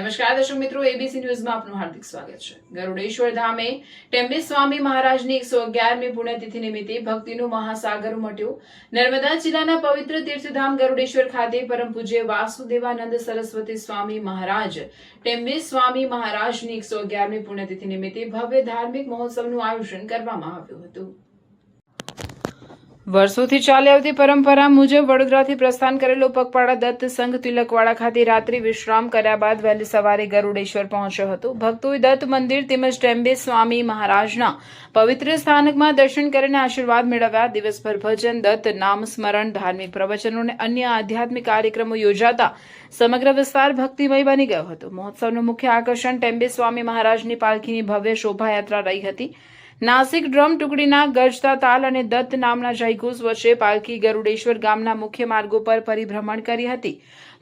નમસ્કાર દર્શક મિત્રો, એબીસી ન્યૂઝમાં આપનું હાર્દિક સ્વાગત છે। ગરુડેશ્વર ધામે ટેમ્બે સ્વામી મહારાજની 111મી પુણ્યતિથિ નિમિત્તે ભક્તિનો મહાસાગર ઉમટ્યો। નર્મદા જિલ્લાના પવિત્ર તીર્થધામ ગરુડેશ્વર ખાતે પરમ પૂજ્ય વાસુદેવાનંદ સરસ્વતી સ્વામી મહારાજ ટેમ્બે સ્વામી મહારાજની 111મી પુણ્યતિથિ નિમિત્તે ભવ્ય ધાર્મિક મહોત્સવનું આયોજન કરવામાં આવ્યું હતું। વર્ષોથી ચાલી આવતી પરંપરા મુજબ વડોદરાથી પ્રસ્થાન કરેલો પગપાળા દત્ત સંઘ તિલકવાડા ખાતે રાત્રિ વિશ્રામ કર્યા બાદ વહેલી સવારે ગરુડેશ્વર પહોંચ્યો હતો। ભક્તોએ દત્ત મંદિર તેમજ ટેમ્બે સ્વામી મહારાજના પવિત્ર સ્થાનકમાં દર્શન કરીને આશીર્વાદ મેળવ્યા। દિવસભર ભજન, દત્ત નામ સ્મરણ, ધાર્મિક પ્રવચનો અને અન્ય આધ્યાત્મિક કાર્યક્રમો યોજાતા સમગ્ર વિસ્તાર ભક્તિમય બની ગયો હતો। મહોત્સવનું મુખ્ય આકર્ષણ ટેમ્બે સ્વામી મહારાજની પાલખીની ભવ્ય શોભાયાત્રા રહી હતી। નાસિક ડ્રમ ટુકડીના ગરજતા તાલ અને દત્ત નામના જયઘોષ વચ્ચે પાલખી ગરુડેશ્વર ગામના મુખ્ય માર્ગો પર પરિભ્રમણ કરી હતી।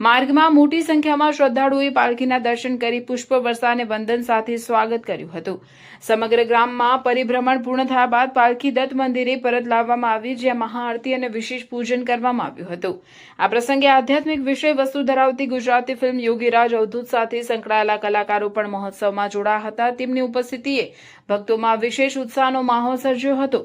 માર્ગમાં મોટી સંખ્યામાં શ્રદ્ધાળુઓએ પાલખીના દર્શન કરી પુષ્પવર્ષા અને વંદન સાથે સ્વાગત કર્યું હતું। સમગ્ર ગ્રામમાં પરિભ્રમણ પૂર્ણ થયા બાદ પાલખી દત્ત મંદિરે પરત લાવવામાં આવી, જ્યાં મહાઆરતી અને વિશેષ પૂજન કરવામાં આવ્યું હતું। આ પ્રસંગે આધ્યાત્મિક વિષય વસ્તુ ધરાવતી ગુજરાતી ફિલ્મ યોગીરાજ અવધૂત સાથે સંકળાયેલા કલાકારો પણ મહોત્સવમાં જોડાયા હતા। તેમની ઉપસ્થિતિએ ભક્તોમાં વિશેષ ઉત્સાહનો માહોલ સર્જ્યો હતો।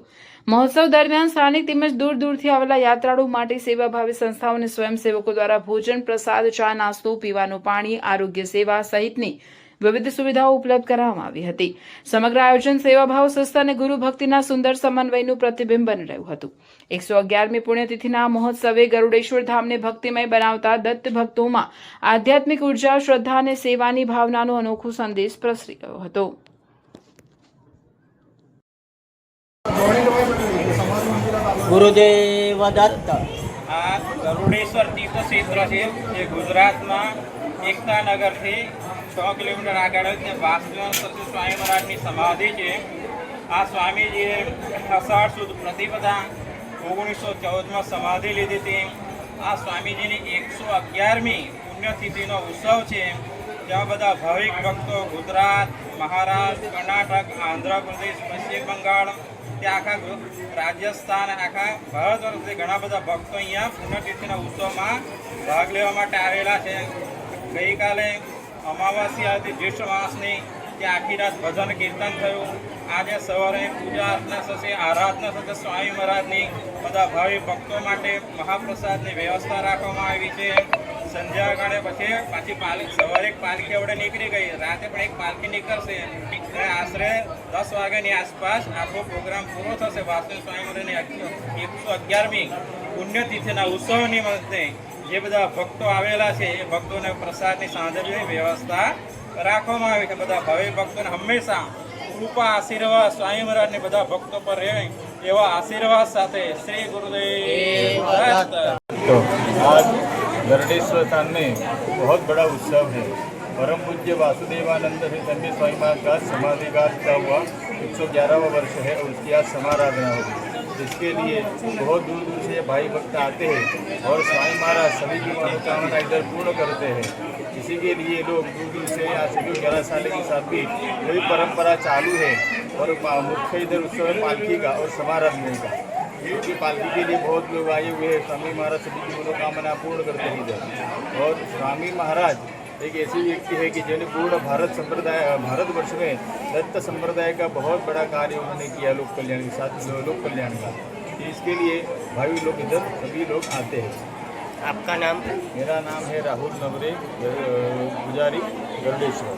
મહોત્સવ દરમિયાન સ્થાનિક તેમજ દૂર દૂરથી આવેલા યાત્રાળુઓ માટે સેવાભાવી સંસ્થાઓ અને સ્વયંસેવકો દ્વારા ભોજન, પ્રસાદ, ચા, નાસ્તો, પીવાનું પાણી, આરોગ્ય સેવા સહિતની વિવિધ સુવિધાઓ ઉપલબ્ધ કરાવવામાં આવી હતી। સમગ્ર આયોજન સેવાભાવ, સંસ્થા અને ગુરુ ભક્તિના સુંદર સમન્વયનું પ્રતિબિંબ બની રહ્યું હતું। 111મી પુણ્યતિથિના મહોત્સવે ગરુડેશ્વર ધામને ભક્તિમય બનાવતા દત્ત ભક્તોમાં આધ્યાત્મિક ઉર્જા, શ્રદ્ધા અને સેવાની ભાવનાનો અનોખો સંદેશ પ્રસરી ગયો હતો। ગુરુદેવ દત્ત। આ ગરુડેશ્વર તીર્થ ક્ષેત્ર છે જે ગુજરાતમાં એકતાનગરથી 6 કિલોમીટર આગળ છે। વાસુદેવ સરસ્વતી સ્વામી મહારાજની સમાધિ છે। આ સ્વામીજીએ અષાઢ સુદ પ્રતિપદા 1914માં સમાધિ લીધી હતી। આ સ્વામીજીની 111મી પુણ્યતિથિનો ઉત્સવ છે, જ્યાં બધા ભાવિક ભક્તો ગુજરાત, મહારાષ્ટ્ર, કર્ણાટક, આંધ્રપ્રદેશ, પશ્ચિમ બંગાળ, ત્યાં આખા રાજસ્થાન, આખા ભારત વર્ષથી ઘણા બધા ભક્તો અહીંયા પુણ્યતિથિના ઉત્સવમાં ભાગ લેવા માટે આવેલા છે। ગઈકાલે અમાવાસ્યા હતી જ્યેષ્ઠ માસની, ત્યાં આખી રાત ભજન કીર્તન થયું। આજે સવારે પૂજા અર્ચના થશે, આરાધના થશે સ્વામી મહારાજની। બધા ભાવિ ભક્તો માટે મહાપ્રસાદની વ્યવસ્થા રાખવામાં આવી છે। સંધ્યાકાળે પાછી સવારે એક પાલખી આપણે નીકળી ગઈ, રાતે પણ એક પાલખી નીકળશે અને આશરે 10 વાગ્યાની આસપાસ આખો પ્રોગ્રામ પૂરો થશે। વાસુદેવ સ્વામી મહારાજની 111મી પુણ્યતિથિના ઉત્સવ નિમિત્તે જે બધા ભક્તો આવેલા છે એ ભક્તોને પ્રસાદની સાંજની વ્યવસ્થા રાખવામાં આવી છે। બધા ભાવિ ભક્તોને હંમેશા કૃપા, આશીર્વાદ સ્વામી મહારાજને બધા ભક્તો પર રહે એવા આશીર્વાદ સાથે શ્રી गुरुदेव दत्त। तो आज गरुडेश्वर स्थान में बहुत बड़ा उत्सव है। परम पूज्य वासुदेवानंद टेम्बे स्वामी महाराज का समाधिघात का हुआ 111वां वर्ष है और उसकी आज समाराधना होगी। इसके लिए बहुत दूर दूर से भाई भक्त आते हैं और स्वामी महाराज सभी की मनोकामना इधर पूर्ण करते हैं। इसी के लिए लोग दूर दूर से आज से 11 साल के साथ भी वही परंपरा चालू है और मुख्य इधर उत्सव है पालकी का और समाराधना का, क्योंकि पालकी के लिए बहुत लोग आए हुए हैं। स्वामी महाराज सभी की मनोकामना पूर्ण करते हैं इधर। और स्वामी महाराज एक ऐसी व्यक्ति है कि जिन्होंने पूर्ण भारतवर्ष में दत्त संप्रदाय का बहुत बड़ा कार्य उन्होंने किया, लोक कल्याण के साथ लोक कल्याण का। इसके लिए भाई लोग इधर सभी लोग आते हैं। आपका नाम? मेरा नाम है राहुल नवरे, पुजारी, गरुडेश्वर।